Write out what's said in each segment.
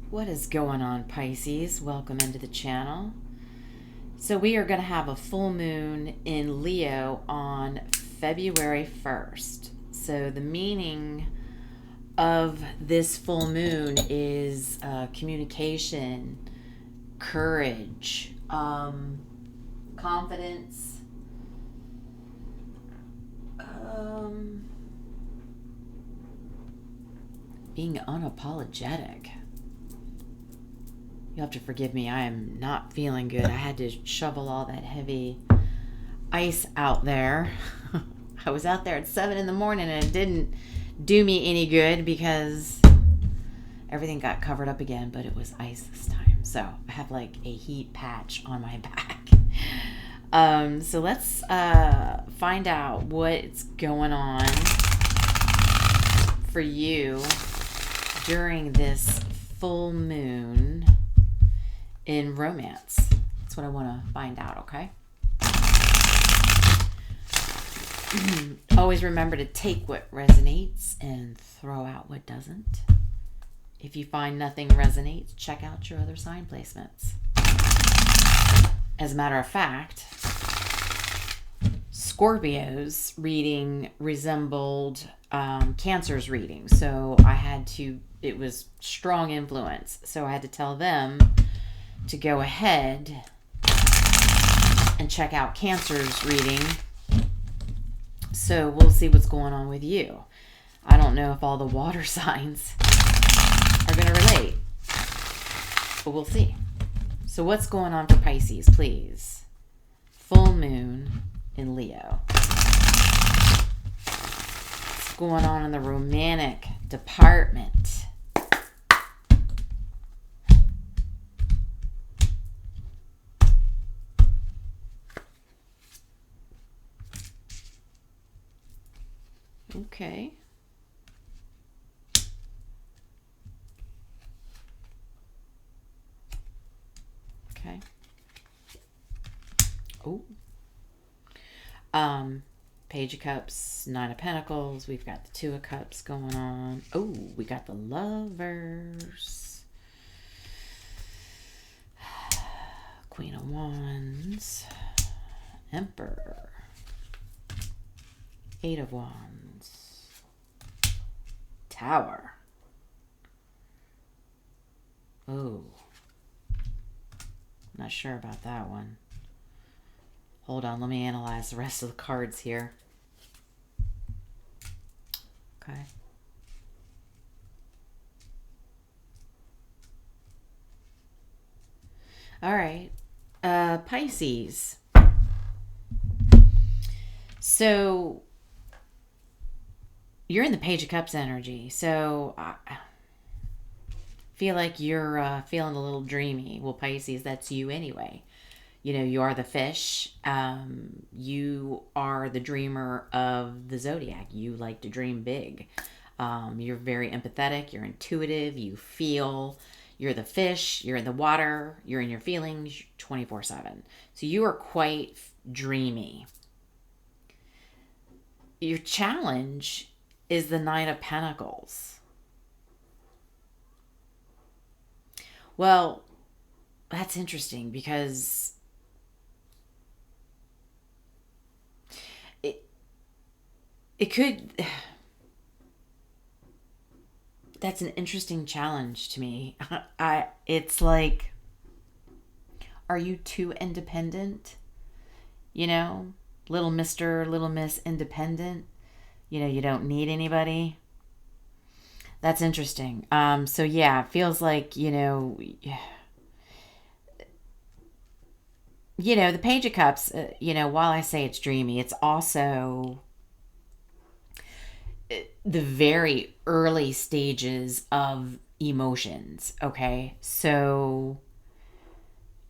What is going on, Pisces? Welcome into the channel. So we are going to have a full moon in Leo on February 1st. So the meaning of this full moon is communication, courage, confidence, being unapologetic. You'll have to forgive me. I am not feeling good. I had to shovel all that heavy ice out there. I was out there at 7 in the morning and it didn't do me any good because everything got covered up again, but it was ice this time. So I have like a heat patch on my back. So let's find out what's going on for you during this full moon in romance. That's what I want to find out, okay? Always remember to take what resonates and throw out what doesn't. If you find nothing resonates, check out your other sign placements. As a matter of fact, Scorpio's reading resembled Cancer's reading. So it was strong influence. So I had to tell them to go ahead and check out Cancer's reading. So we'll see what's going on with you. I don't know if all the water signs are going to relate, but we'll see. So what's going on for Pisces, please? Full moon in Leo. What's going on in the romantic department? Okay. Okay. Oh. Page of Cups, Nine of Pentacles. We've got the Two of Cups going on. Oh, we got the Lovers. Queen of Wands. Emperor. Eight of Wands. Tower. Oh. Not sure about that one. Hold on, let me analyze the rest of the cards here. Okay. All right. Pisces. So you're in the Page of Cups energy. So I feel like you're feeling a little dreamy. Well, Pisces, that's you anyway. You know, you are the fish. You are the dreamer of the zodiac. You like to dream big. You're very empathetic. You're intuitive. You feel. You're the fish. You're in the water. You're in your feelings 24/7. So you are quite dreamy. Your challenge is the Nine of Pentacles. Well, that's interesting because it could... That's an interesting challenge to me. It's like, are you too independent? You know, little Mr., little Miss Independent. You know, you don't need anybody. That's interesting. So yeah, it feels like, the Page of Cups, while I say it's dreamy, it's also the very early stages of emotions, okay? So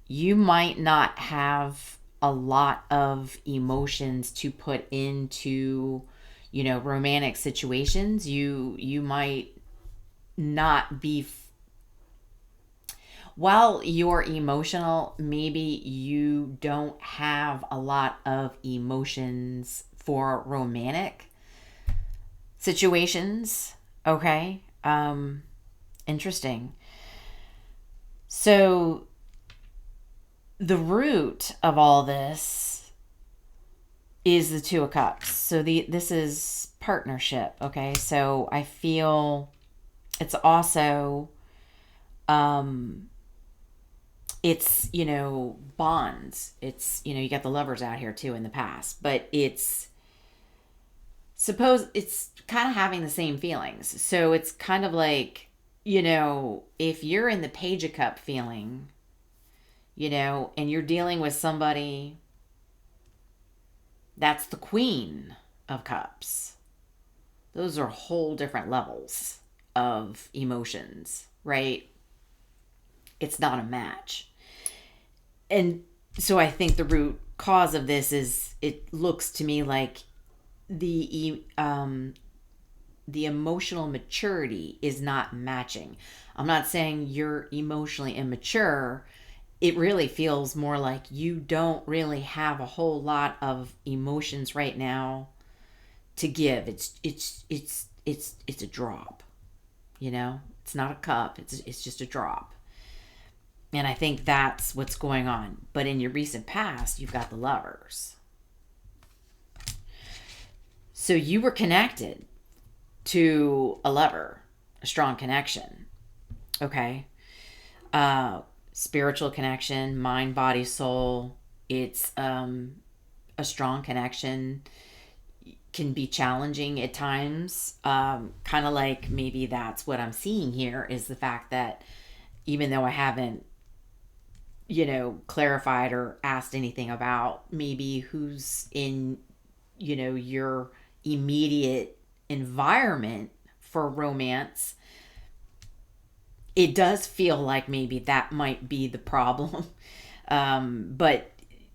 you might not have a lot of emotions to put into, romantic situations. You might not be... While you're emotional, maybe you don't have a lot of emotions for romantic situations. Okay. Interesting. So the root of all this is the Two of Cups. So this is partnership, okay? So I feel it's also it's, bonds. It's, you got the lovers out here too in the past, but it's kind of having the same feelings. So it's kind of like, if you're in the Page of Cup feeling, and you're dealing with somebody that's the Queen of Cups, those are whole different levels of emotions, right? It's not a match. And so I think the root cause of this is, it looks to me like the emotional maturity is not matching. I'm not saying you're emotionally immature. It really feels more like you don't really have a whole lot of emotions right now to give. It's a drop. It's not a cup. It's just a drop. And I think that's what's going on. But in your recent past, you've got the lovers. So you were connected to a lover, a strong connection. Okay. Spiritual connection, mind, body, soul. It's a strong connection. Can be challenging at times. Kind of like, maybe that's what I'm seeing here, is the fact that even though I haven't clarified or asked anything about maybe who's in, your immediate environment for romance, it does feel like maybe that might be the problem. But,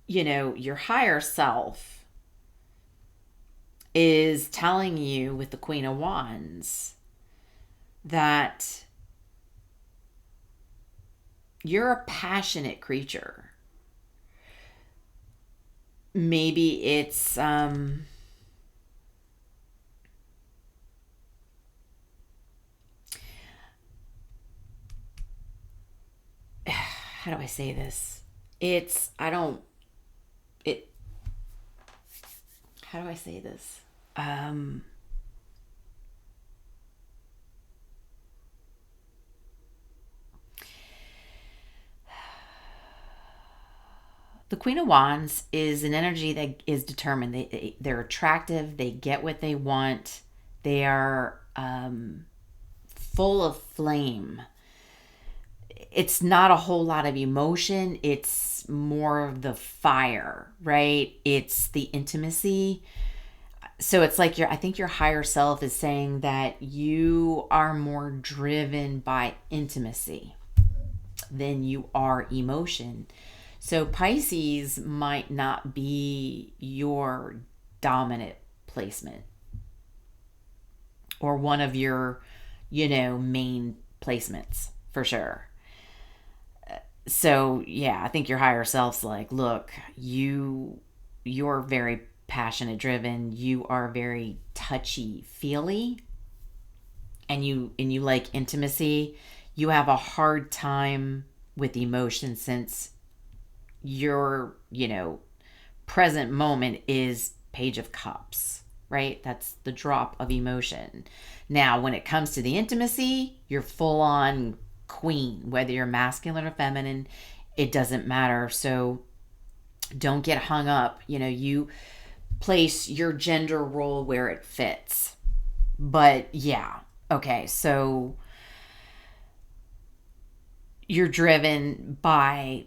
your higher self is telling you with the Queen of Wands that you're a passionate creature. Maybe it's how do I say this? How do I say this? The Queen of Wands is an energy that is determined. They're attractive. They get what they want. They are full of flame. It's not a whole lot of emotion. It's more of the fire, right? It's the intimacy. So it's like I think your higher self is saying that you are more driven by intimacy than you are emotion. So Pisces might not be your dominant placement or one of your, main placements for sure. So yeah, I think your higher self's like, look, you're very passionate driven. You are very touchy feely, and you like intimacy. You have a hard time with emotion, since your, present moment is Page of Cups, right? That's the drop of emotion. Now, when it comes to the intimacy, you're full on queen, whether you're masculine or feminine, it doesn't matter. So don't get hung up. You place your gender role where it fits. But yeah, okay, so you're driven by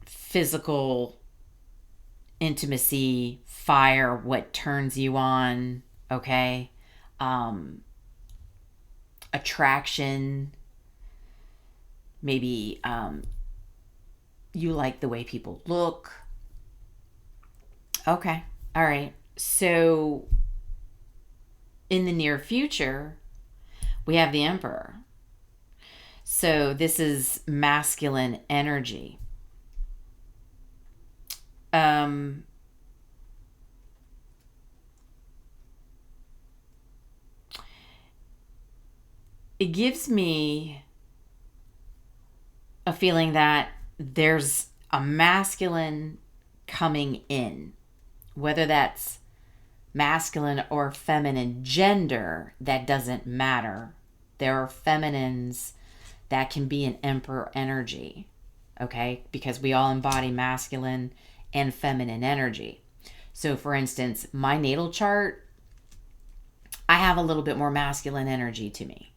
physical intimacy, fire, what turns you on, okay? Attraction, maybe you like the way people look. Okay, all right. So in the near future, we have the Emperor. So this is masculine energy. It gives me a feeling that there's a masculine coming in, whether that's masculine or feminine gender, that doesn't matter. There are feminines that can be an emperor energy, okay? Because we all embody masculine and feminine energy. So for instance, my natal chart, I have a little bit more masculine energy to me.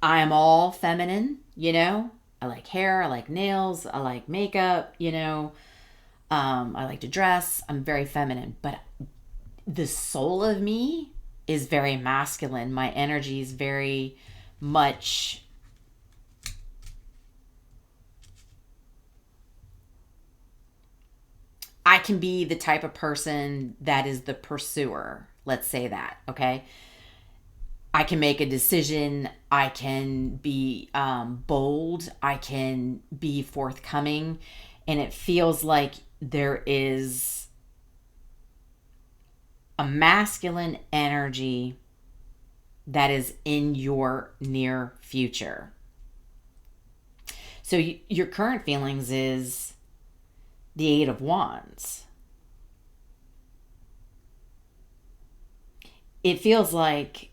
I am all feminine, you know? I like hair, I like nails, I like makeup, you know? I like to dress. I'm very feminine, but the soul of me is very masculine. My energy is very much I can be the type of person that is the pursuer. Let's say that, okay? I can make a decision. I can be bold. I can be forthcoming. And it feels like there is a masculine energy that is in your near future. So your current feelings is the Eight of Wands. It feels like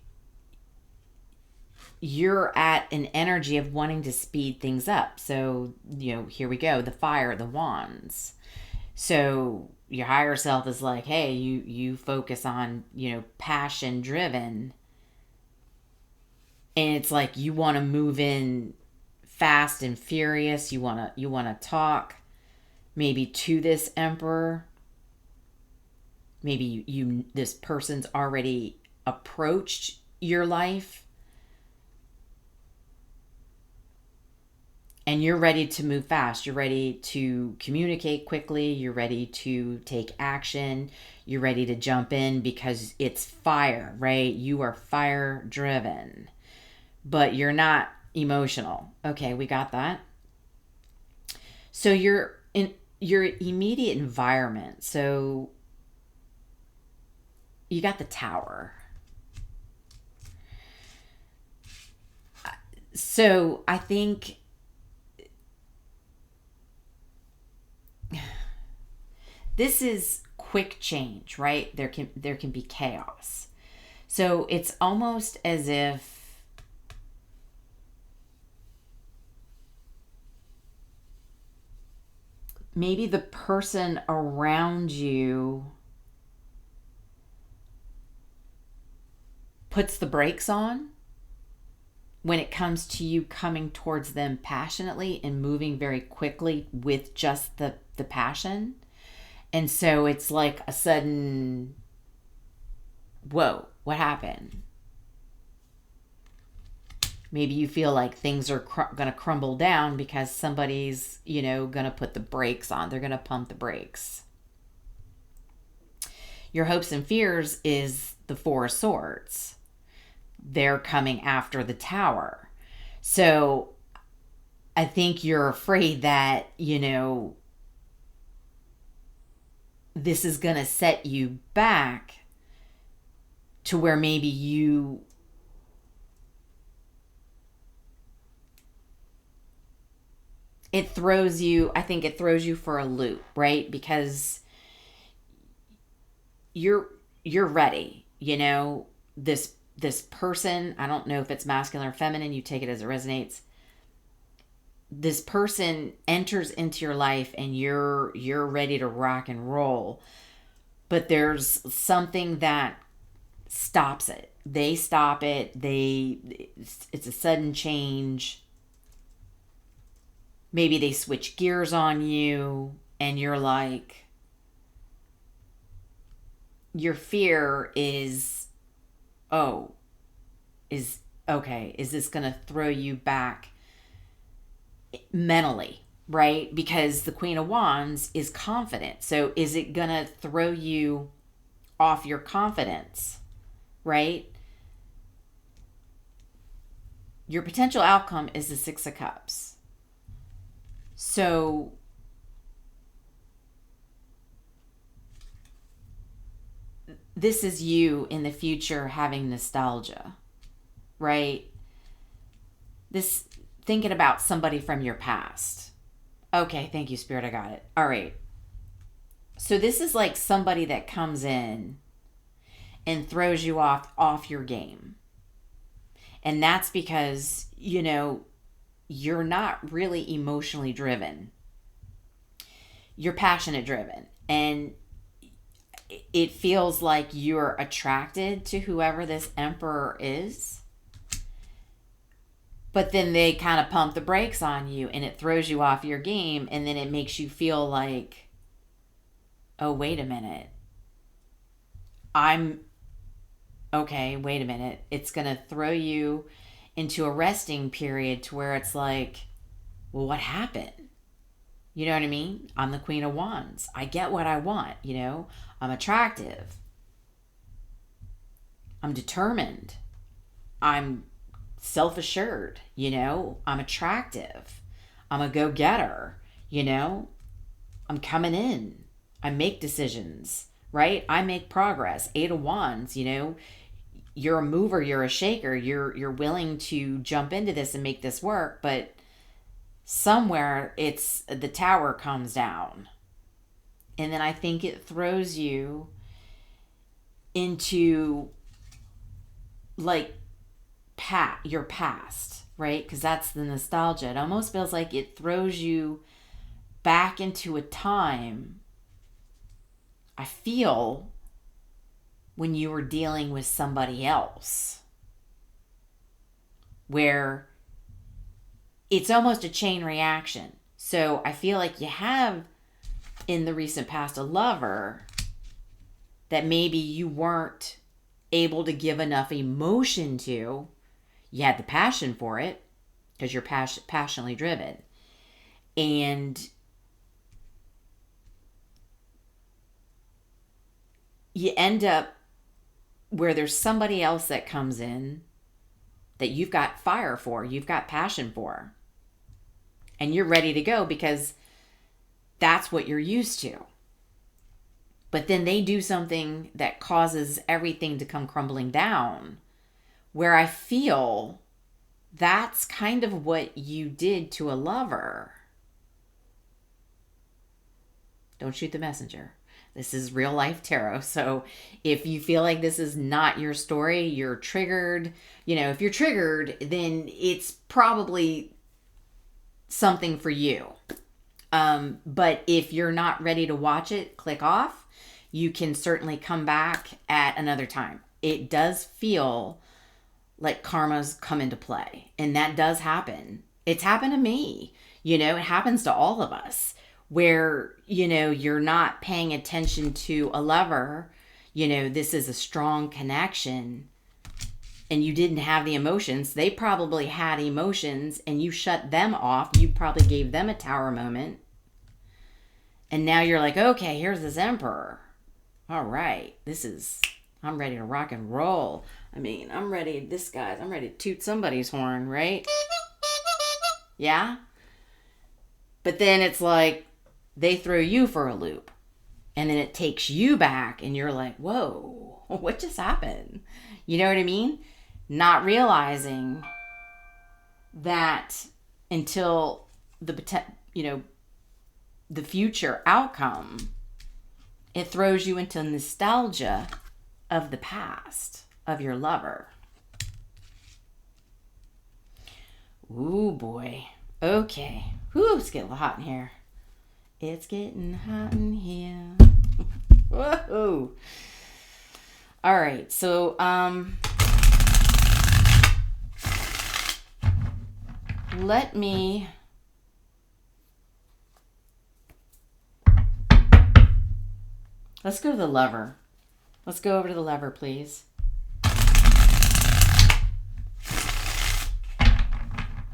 you're at an energy of wanting to speed things up. So, you know, here we go, the fire, the wands. So your higher self is like, hey, you focus on, you know, passion driven. And it's like you want to move in fast and furious. You want to talk maybe to this emperor. Maybe you this person's already approached your life. And you're ready to move fast. You're ready to communicate quickly. You're ready to take action. You're ready to jump in because it's fire, right? You are fire driven, but you're not emotional. Okay, we got that. So you're in your immediate environment. So you got the Tower. So I think this is quick change, right? There can be chaos. So it's almost as if maybe the person around you puts the brakes on when it comes to you coming towards them passionately and moving very quickly with just the passion. And so it's like a sudden, whoa, what happened? Maybe you feel like things are going to crumble down because somebody's, you know, going to put the brakes on. They're going to pump the brakes. Your hopes and fears is the Four of Swords. They're coming after the Tower. So I think you're afraid that, you know, this is going to set you back to where maybe it throws you for a loop, right? Because you're ready, you know, this person, I don't know if it's masculine or feminine, you take it as it resonates. This person enters into your life and you're ready to rock and roll, but there's something that stops it. They stop it. It's a sudden change. Maybe they switch gears on you and you're like, your fear is, is this going to throw you back mentally, right? Because the Queen of Wands is confident. So is it going to throw you off your confidence, right? Your potential outcome is the Six of Cups. So this is you in the future having nostalgia, right? This thinking about somebody from your past. Okay, thank you, Spirit. I got it. All right. So this is like somebody that comes in and throws you off your game. And that's because, you know, you're not really emotionally driven. You're passionate driven. And it feels like you're attracted to whoever this emperor is. But then they kind of pump the brakes on you and it throws you off your game. And then it makes you feel like, oh, wait a minute. Okay, wait a minute. It's going to throw you into a resting period to where it's like, well, what happened? You know what I mean? I'm the Queen of Wands. I get what I want, you know? I'm attractive. I'm determined. I'm self-assured, you know? I'm attractive. I'm a go-getter, you know? I'm coming in. I make decisions, right? I make progress. 8 of Wands, you know? You're a mover, you're a shaker. You're willing to jump into this and make this work, but somewhere it's the tower comes down. And then I think it throws you into like your past, right? Because that's the nostalgia. It almost feels like it throws you back into a time, I feel, when you were dealing with somebody else, where it's almost a chain reaction. So I feel like you have in the recent past a lover that maybe you weren't able to give enough emotion to. You had the passion for it because you're passionately driven. And you end up where there's somebody else that comes in that you've got fire for, you've got passion for, and you're ready to go because that's what you're used to. But then they do something that causes everything to come crumbling down, where I feel that's kind of what you did to a lover. Don't shoot the messenger. This is real life tarot. So if you feel like this is not your story, you're triggered. You know, if you're triggered, then it's probably something for you. But if you're not ready to watch it, click off. You can certainly come back at another time. It does feel like karma's come into play. And that does happen. It's happened to me. You know, it happens to all of us. Where, you know, you're not paying attention to a lover, you know, this is a strong connection, and you didn't have the emotions. They probably had emotions, and you shut them off. You probably gave them a tower moment. And now you're like, okay, here's this emperor. All right, I'm ready to rock and roll. I mean, I'm ready to toot somebody's horn, right? Yeah? But then it's like, they throw you for a loop, and then it takes you back, and you're like, whoa, what just happened? You know what I mean? Not realizing that until the future outcome, it throws you into nostalgia of the past, of your lover. Ooh, boy. Okay. Whew, it's getting hot in here. It's getting hot in here. Whoa. All right. So, let's go to the lover. Let's go over to the lover, please.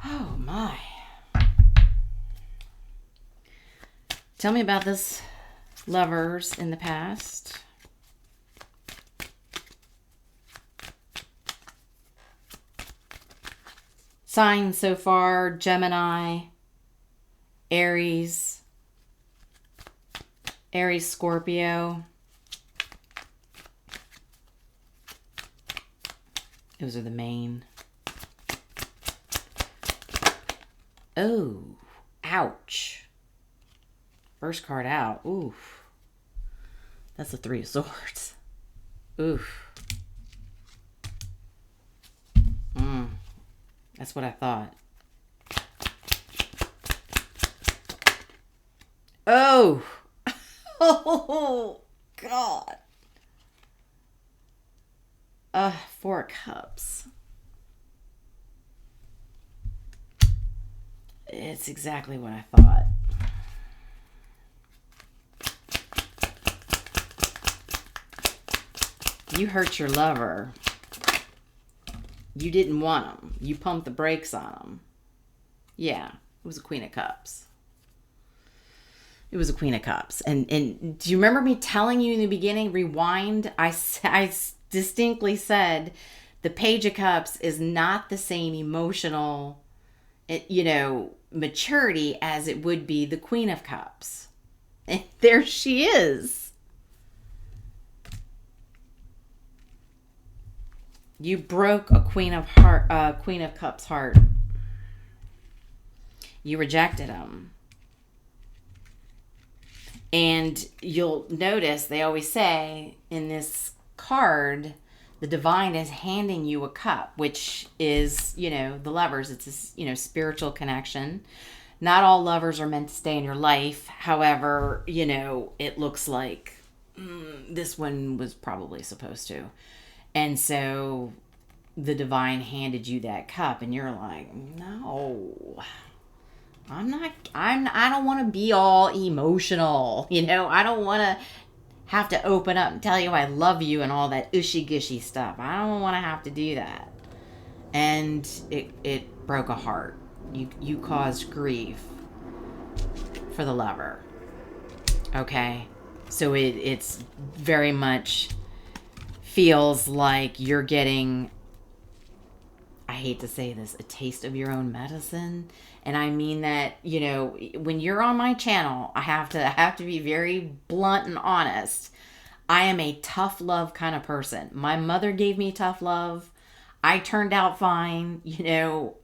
Oh, my. Tell me about this lovers in the past. Signs so far: Gemini, Aries, Scorpio. Those are the main. Oh, ouch. First card out. Oof. That's the Three of Swords. Oof. That's what I thought. Oh. Oh, God. Four of Cups. It's exactly what I thought. You hurt your lover. You didn't want him. You pumped the brakes on him. Yeah, it was a Queen of Cups. It was a Queen of Cups. And do you remember me telling you in the beginning, rewind? I distinctly said the Page of Cups is not the same emotional, maturity as it would be the Queen of Cups. And there she is. You broke a Queen of Cups heart. You rejected him. And you'll notice they always say in this card, the divine is handing you a cup, which is, the lovers. It's a, spiritual connection. Not all lovers are meant to stay in your life. However, it looks like this one was probably supposed to. And so the divine handed you that cup and you're like, no, I don't want to be all emotional. I don't want to have to open up and tell you I love you and all that ushy gushy stuff. I don't want to have to do that. And it broke a heart. You caused grief for the lover. Okay. So it's very much feels like you're getting, I hate to say this, a taste of your own medicine. And I mean that, when you're on my channel, I have to be very blunt and honest. I am a tough love kind of person. My mother gave me tough love. I turned out fine.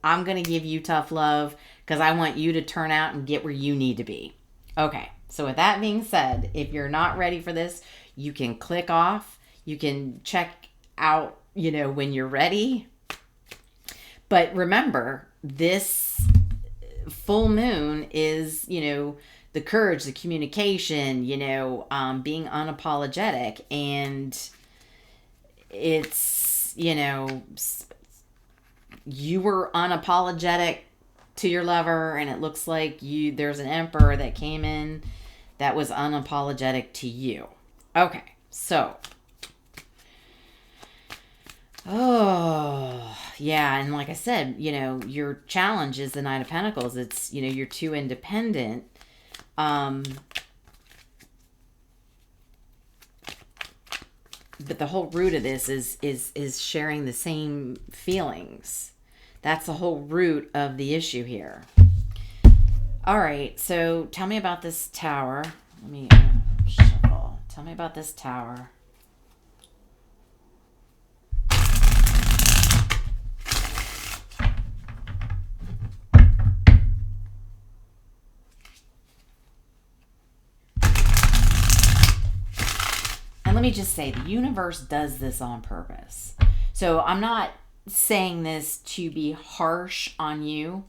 I'm going to give you tough love because I want you to turn out and get where you need to be. Okay. So with that being said, if you're not ready for this, you can click off. You can check out, when you're ready. But remember, this full moon is, the courage, the communication, being unapologetic. And it's, you were unapologetic to your lover, and it looks like there's an emperor that came in that was unapologetic to you. Okay, so. Oh, yeah. And like I said, your challenge is the Knight of Pentacles. It's, you're too independent. But the whole root of this is sharing the same feelings. That's the whole root of the issue here. All right. So tell me about this tower. Let me shuffle. Tell me about this tower. Let me just say, the universe does this on purpose. So I'm not saying this to be harsh on you.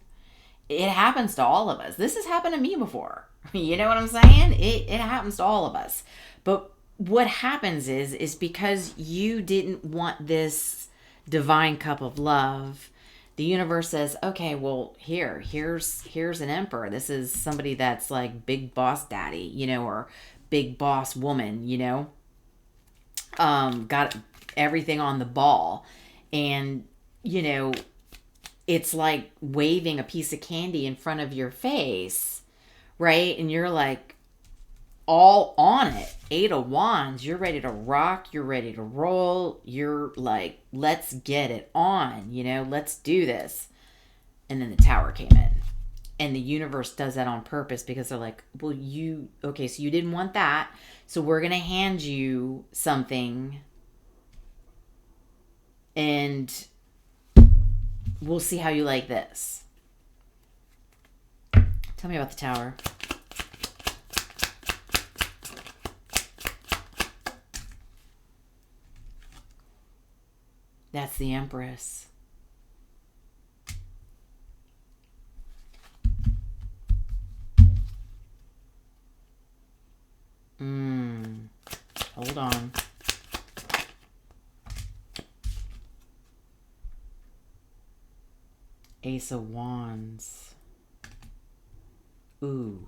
It happens to all of us. This has happened to me before. You know what I'm saying? It happens to all of us. But what happens is because you didn't want this divine cup of love, the universe says, okay, well, here's an emperor. This is somebody that's like big boss daddy, or big boss woman, got everything on the ball. And, it's like waving a piece of candy in front of your face, right? And you're like all on it. 8 of Wands, you're ready to rock, you're ready to roll. You're like, let's get it on, let's do this. And then the Tower came in. And the universe does that on purpose because they're like, well, so you didn't want that. So we're going to hand you something and we'll see how you like this. Tell me about the Tower. That's the Empress. Hold on. Ace of Wands. Ooh.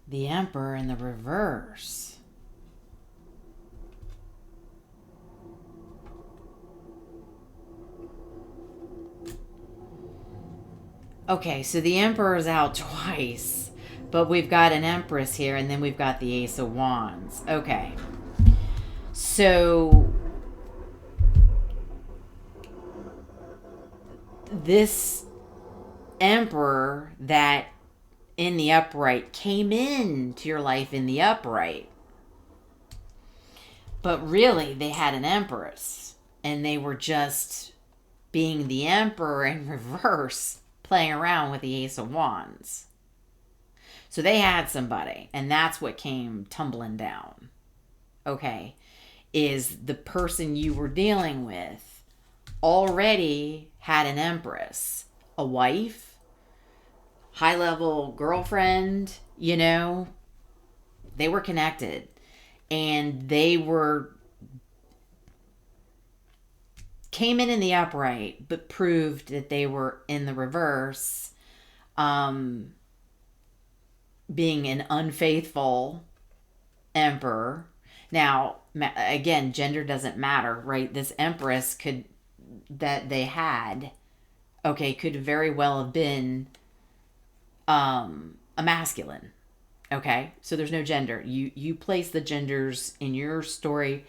The Emperor in the reverse. Okay, so the Emperor's out twice, but we've got an Empress here, and then we've got the Ace of Wands. Okay. So this Emperor that in the upright came into your life in the upright, but really they had an Empress, and they were just being the Emperor in reverse, playing around with the Ace of Wands. So they had somebody, and that's what came tumbling down. Okay, is the person you were dealing with already had an Empress, a wife, high-level girlfriend, you know, they were connected, and they came in the upright, but proved that they were in the reverse, being an unfaithful emperor. Now, again, gender doesn't matter, right? This Empress that they had, okay, could very well have been a masculine. Okay, so there's no gender. You place the genders in your story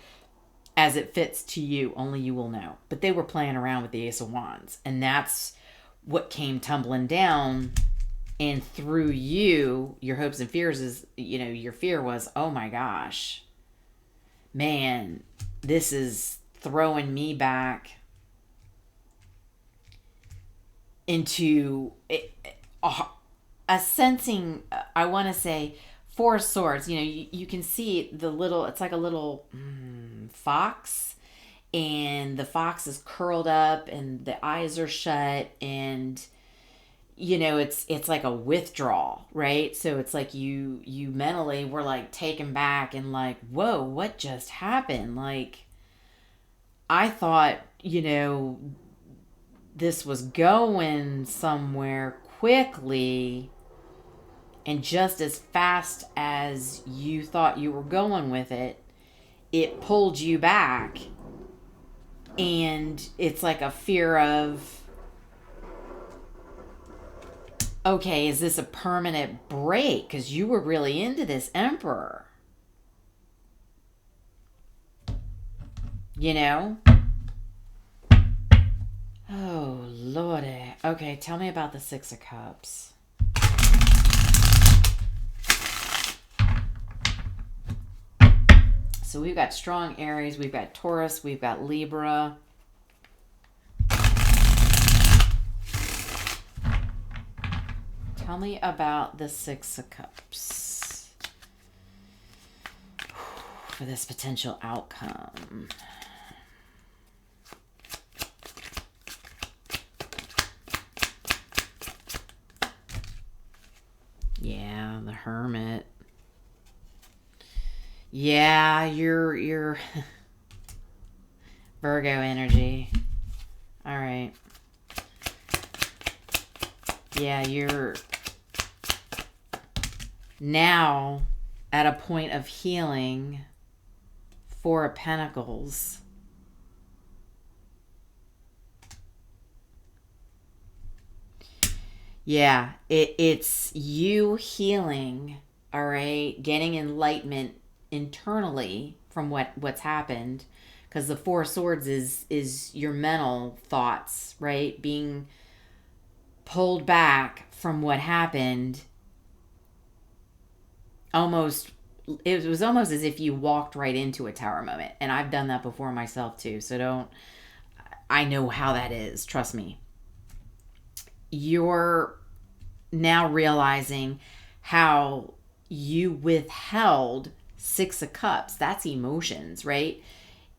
as it fits to you. Only you will know. But they were playing around with the Ace of Wands, and that's what came tumbling down. And through you, your hopes and fears is, your fear was, oh my gosh, man, this is throwing me back into a sensing, I want to say, Four of Swords. You can see it's like a little fox, and the fox is curled up and the eyes are shut, and it's like a withdrawal, right? So it's like you mentally were like taken back and like, whoa, what just happened? Like, I thought, this was going somewhere quickly, and just as fast as you thought you were going with it, it pulled you back. And it's like a fear of, okay, is this a permanent break? Because you were really into this emperor. Oh, Lordy. Okay, tell me about the Six of Cups. So we've got strong Aries, we've got Taurus, we've got Libra. Tell me about the Six of Cups for this potential outcome. Yeah, the Hermit. Yeah, you're Virgo energy. All right. Yeah, you're now at a point of healing. Four of Pentacles. Yeah, it's you healing, all right, getting enlightenment internally from what's happened, because the Four of Swords is your mental thoughts, right, being pulled back from what happened, almost, it was almost as if you walked right into a tower moment. And I've done that before myself too. So I know how that is. Trust me. You're now realizing how you withheld Six of Cups. That's emotions, right?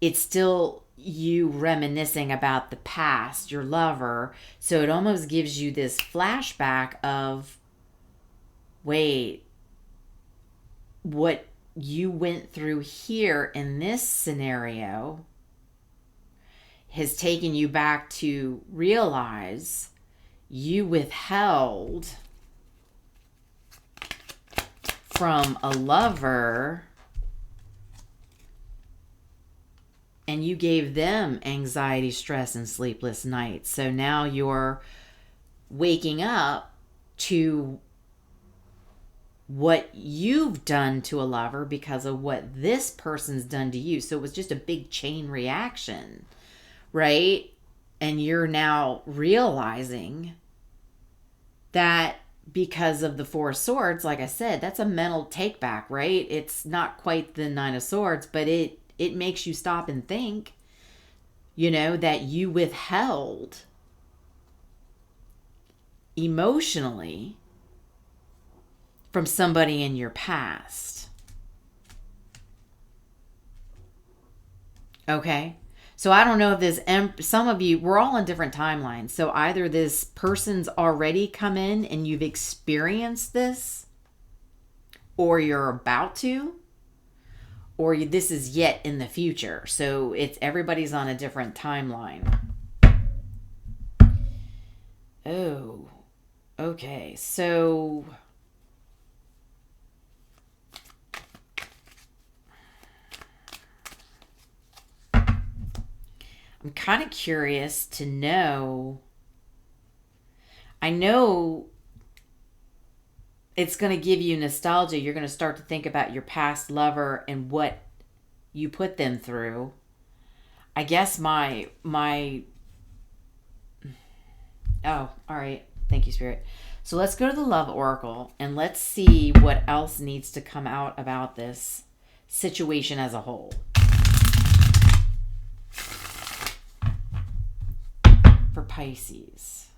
It's still you reminiscing about the past, your lover. So it almost gives you this flashback of, wait, what you went through here in this scenario has taken you back to realize you withheld from a lover and you gave them anxiety, stress, and sleepless nights. So now you're waking up to what you've done to a lover because of what this person's done to you. So it was just a big chain reaction, right? And you're now realizing that because of the Four of Swords, like I said, that's a mental take back, right? It's not quite the Nine of Swords, but it makes you stop and think, that you withheld emotionally from somebody in your past. Okay? So I don't know if this, some of you, we're all on different timelines. So either this person's already come in and you've experienced this, or you're about to, or this is yet in the future. So everybody's on a different timeline. Oh, okay. So I'm kind of curious to know. I know it's going to give you nostalgia. You're going to start to think about your past lover and what you put them through. I guess oh, all right. Thank you, Spirit. So let's go to the Love Oracle and let's see what else needs to come out about this situation as a whole. For Pisces.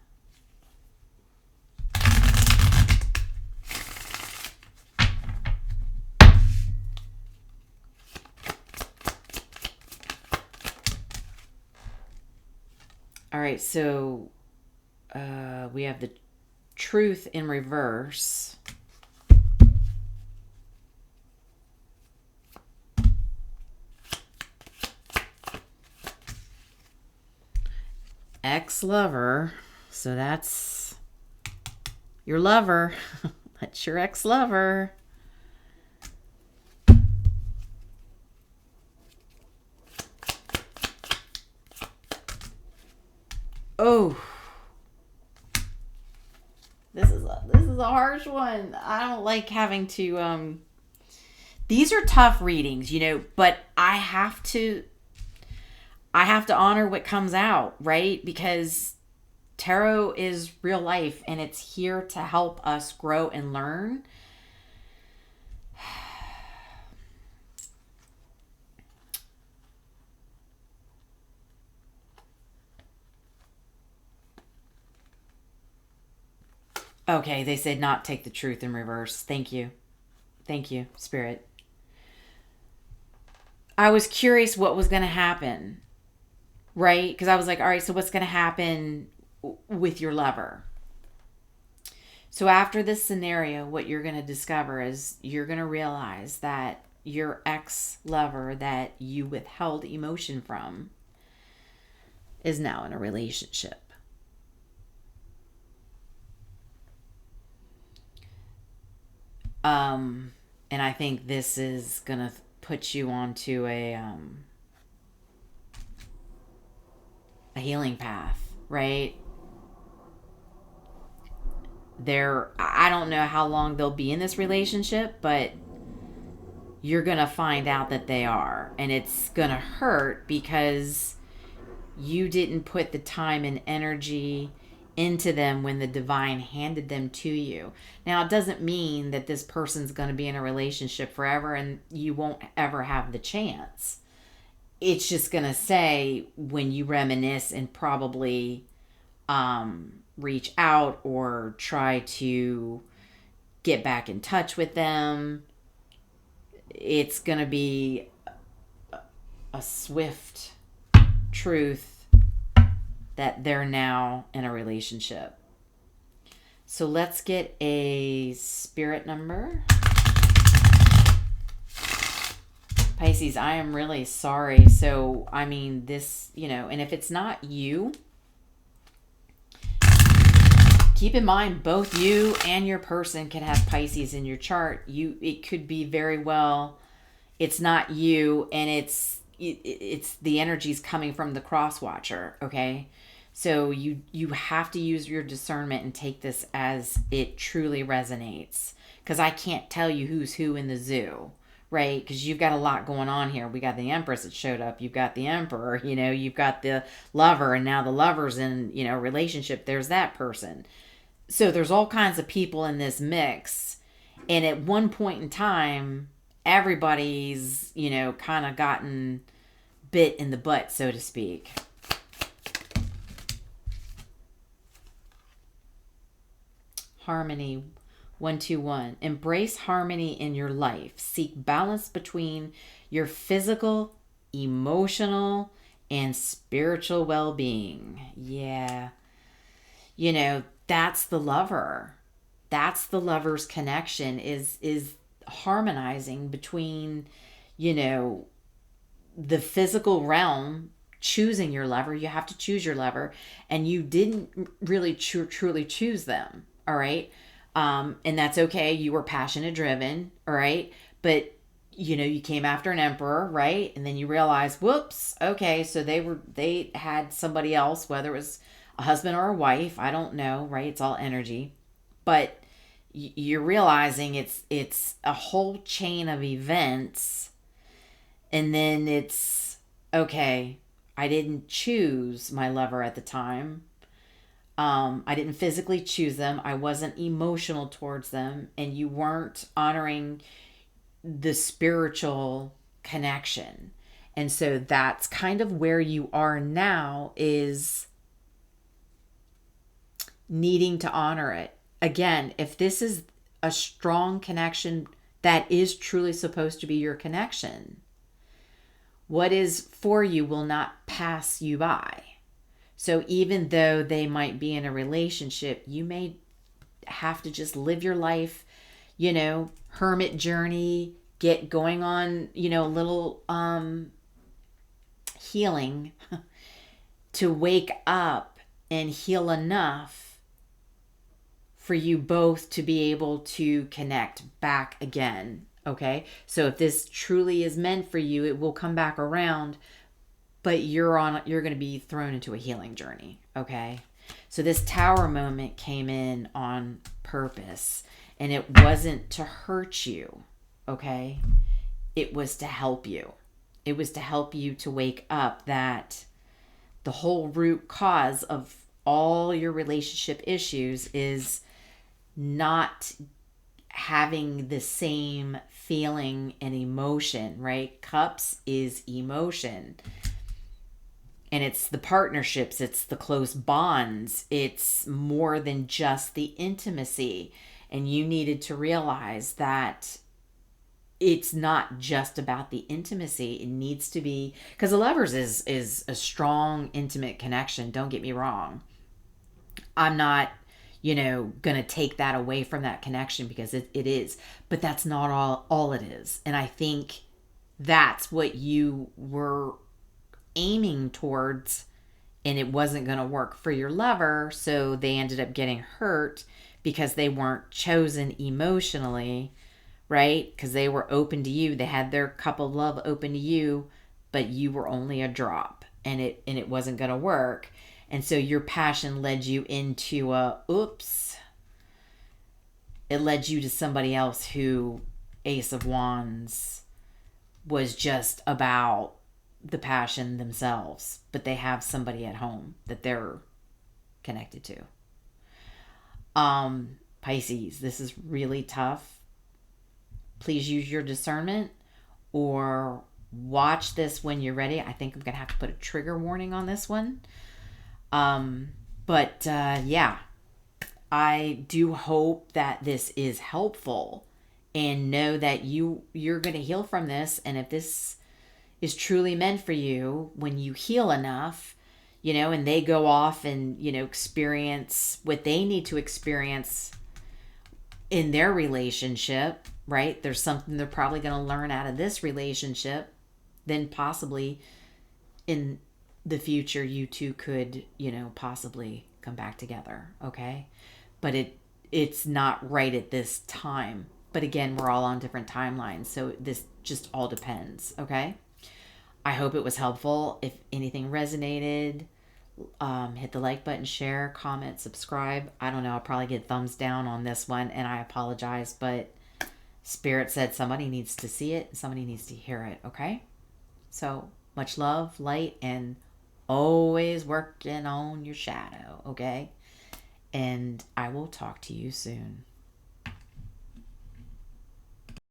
All right, so we have the Truth in reverse. Ex-lover. So that's your lover. That's your ex-lover. Oh. This is a harsh one. I don't like having to these are tough readings, but I have to honor what comes out, right? Because tarot is real life and it's here to help us grow and learn. Okay, they said not take the Truth in reverse. Thank you. Thank you, Spirit. I was curious what was going to happen, right? Because I was like, all right, so what's going to happen with your lover? So after this scenario, what you're going to discover is you're going to realize that your ex-lover that you withheld emotion from is now in a relationship. And I think this is going to put you onto a healing path, right? I don't know how long they'll be in this relationship, but you're going to find out that they are. And it's going to hurt because you didn't put the time and energy into them when the divine handed them to you. Now, it doesn't mean that this person's going to be in a relationship forever and you won't ever have the chance. It's just going to say when you reminisce and probably reach out or try to get back in touch with them, it's going to be a swift truth that they're now in a relationship. So let's get a spirit number. Pisces, I am really sorry. So, I mean, this, and if it's not you, keep in mind both you and your person can have Pisces in your chart. It could be very well it's not you, and it's the energies coming from the cross watcher, okay? So you have to use your discernment and take this as it truly resonates, because I can't tell you who's who in the zoo, right? Because you've got a lot going on here. We got the Empress that showed up. You've got the Emperor, you've got the lover, and now the lover's in, relationship. There's that person. So there's all kinds of people in this mix. And at one point in time, everybody's, kind of gotten bit in the butt, so to speak. Harmony 121. Embrace harmony in your life. Seek balance between your physical, emotional, and spiritual well-being. Yeah. That's the lover. That's the lover's connection is harmonizing between, the physical realm, choosing your lover. You have to choose your lover, and you didn't really truly choose them. All right. And that's okay. You were passionate driven. All right. But you came after an emperor, right? And then you realize, whoops, okay. So they had somebody else, whether it was a husband or a wife. I don't know, right? It's all energy, but you're realizing it's a whole chain of events. And then it's, okay, I didn't choose my lover at the time. I didn't physically choose them. I wasn't emotional towards them. And you weren't honoring the spiritual connection. And so that's kind of where you are now, is needing to honor it. Again, if this is a strong connection that is truly supposed to be your connection, what is for you will not pass you by. So even though they might be in a relationship, you may have to just live your life, hermit journey, get going on, a little healing to wake up and heal enough for you both to be able to connect back again. Okay. So if this truly is meant for you, it will come back around, but you're going to be thrown into a healing journey. Okay. So this Tower moment came in on purpose, and it wasn't to hurt you. Okay. It was to help you. It was to help you to wake up that the whole root cause of all your relationship issues is not having the same feeling and emotion, right? Cups is emotion. And it's the partnerships, it's the close bonds, it's more than just the intimacy. And you needed to realize that it's not just about the intimacy. It needs to be, because the lovers is a strong, intimate connection. Don't get me wrong. I'm not, going to take that away from that connection, because it is, but that's not all it is. And I think that's what you were aiming towards, and it wasn't going to work for your lover. So they ended up getting hurt because they weren't chosen emotionally, right? Because they were open to you. They had their cup of love open to you, but you were only a drop, and it wasn't going to work. And so your passion led you into it led you to somebody else who, Ace of Wands, was just about the passion themselves, but they have somebody at home that they're connected to. Pisces, this is really tough. Please use your discernment or watch this when you're ready. I think I'm going to have to put a trigger warning on this one. Yeah, I do hope that this is helpful, and know that you're going to heal from this. And if this is truly meant for you, when you heal enough, and they go off and, experience what they need to experience in their relationship, right? There's something they're probably going to learn out of this relationship. Then possibly in the future, you two could, possibly come back together. Okay. But it's not right at this time. But again, we're all on different timelines. So this just all depends. Okay. I hope it was helpful. If anything resonated, hit the like button, share, comment, subscribe. I don't know. I'll probably get thumbs down on this one, and I apologize, but Spirit said somebody needs to see it. Somebody needs to hear it. Okay. So much love, light, and always working on your shadow. Okay. And I will talk to you soon.